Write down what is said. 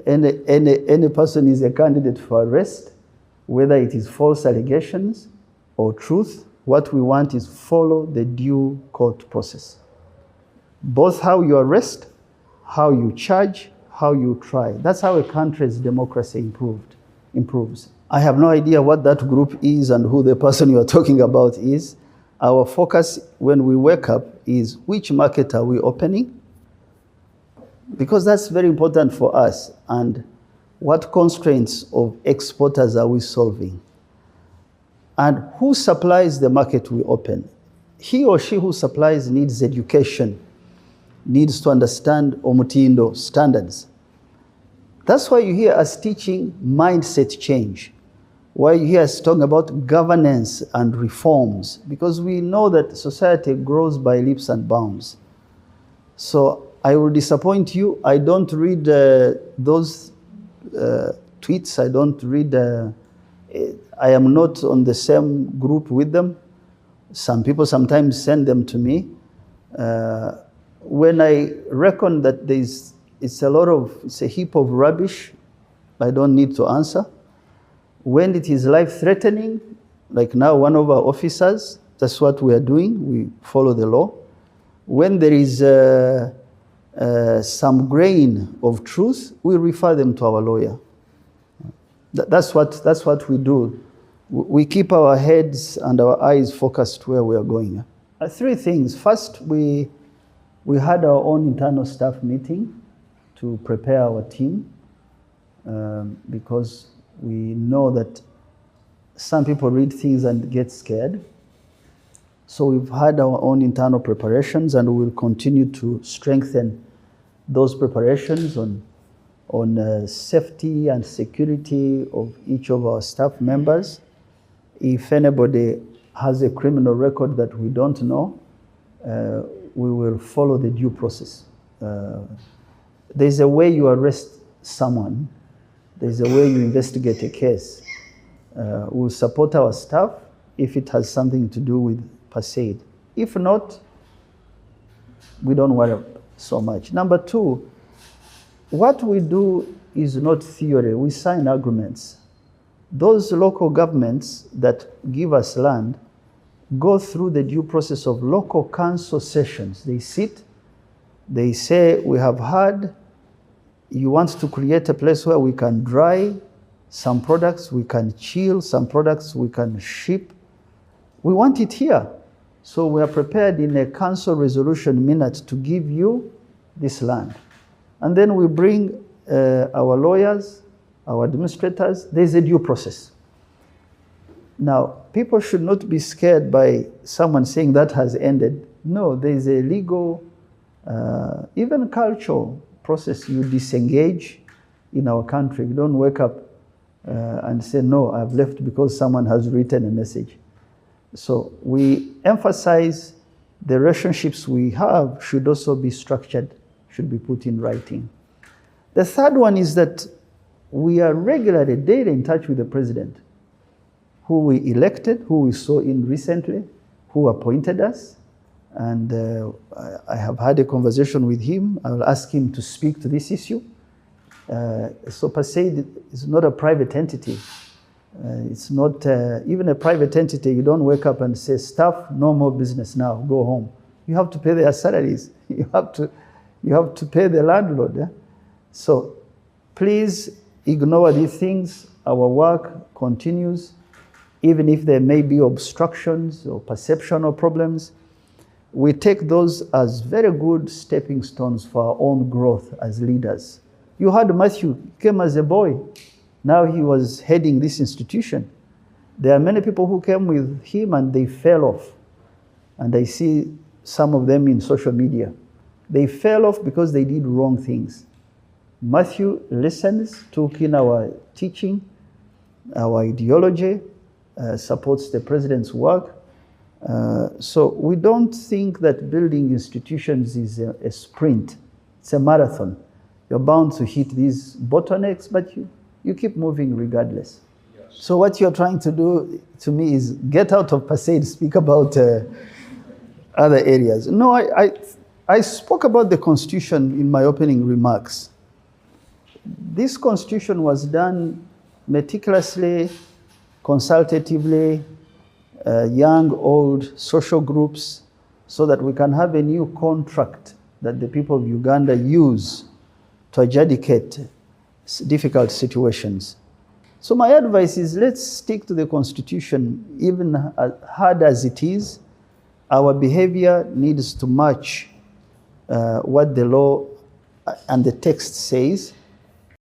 any person is a candidate for arrest, whether it is false allegations or truth. What we want is follow the due court process. Both how you arrest, how you charge, how you try. That's how a country's democracy improves. I have no idea what that group is and who the person you are talking about is. Our focus when we wake up is which market are we opening? Because that's very important for us. And what constraints of exporters are we solving? And who supplies the market we open? He or she who supplies needs education, needs to understand omutindo standards. That's why you hear us teaching mindset change, why you hear us talking about governance and reforms, because we know that society grows by leaps and bounds. So I will disappoint you. I don't read those tweets. I don't read, I am not on the same group with them. Some people sometimes send them to me. When I reckon that it's a heap of rubbish, I don't need to answer. When it is life-threatening, like now one of our officers, that's what we are doing. We follow the law. When there is some grain of truth, we refer them to our lawyer. That's what we do. We keep our heads and our eyes focused where we are going. Three things. First, we had our own internal staff meeting to prepare our team because we know that some people read things and get scared. So we've had our own internal preparations, and we will continue to strengthen those preparations on safety and security of each of our staff members. If anybody has a criminal record that we don't know, we will follow the due process. There's a way you arrest someone. There's a way you investigate a case. We'll support our staff if it has something to do with Paceid. If not, we don't worry so much. Number two, what we do is not theory. We sign agreements. Those local governments that give us land go through the due process of local council sessions. They sit, they say, we have heard you want to create a place where we can dry some products, we can chill some products, we can ship. We want it here. So we are prepared in a council resolution minute to give you this land. And then we bring our lawyers, our administrators. There's a due process. Now, people should not be scared by someone saying that has ended. No, there's a legal, even cultural process. You disengage in our country. You don't wake up and say, no, I've left because someone has written a message. So we emphasize the relationships we have should also be structured, should be put in writing. The third one is that we are regularly, daily in touch with the president, who we elected, who we saw in recently, who appointed us. And I have had a conversation with him. I will ask him to speak to this issue. So Paceid is not a private entity. It's not even a private entity. You don't wake up and say, staff, no more business now, go home. You have to pay their salaries. You have to pay the landlord. Yeah? So please ignore these things. Our work continues, even if there may be obstructions or perceptional problems. We take those as very good stepping stones for our own growth as leaders. You heard Matthew came as a boy. Now he was heading this institution. There are many people who came with him and they fell off. And I see some of them in social media. They fell off because they did wrong things. Matthew listens, took in our teaching, our ideology, supports the president's work. So we don't think that building institutions is a sprint. It's a marathon. You're bound to hit these bottlenecks, but you keep moving regardless. Yes. So what you're trying to do to me is get out of Paceid, speak about other areas. No, I spoke about the Constitution in my opening remarks. This constitution was done meticulously, consultatively, young, old, social groups, so that we can have a new contract that the people of Uganda use to adjudicate difficult situations. So my advice is, let's stick to the constitution, even as hard as it is. Our behavior needs to match what the law and the text says.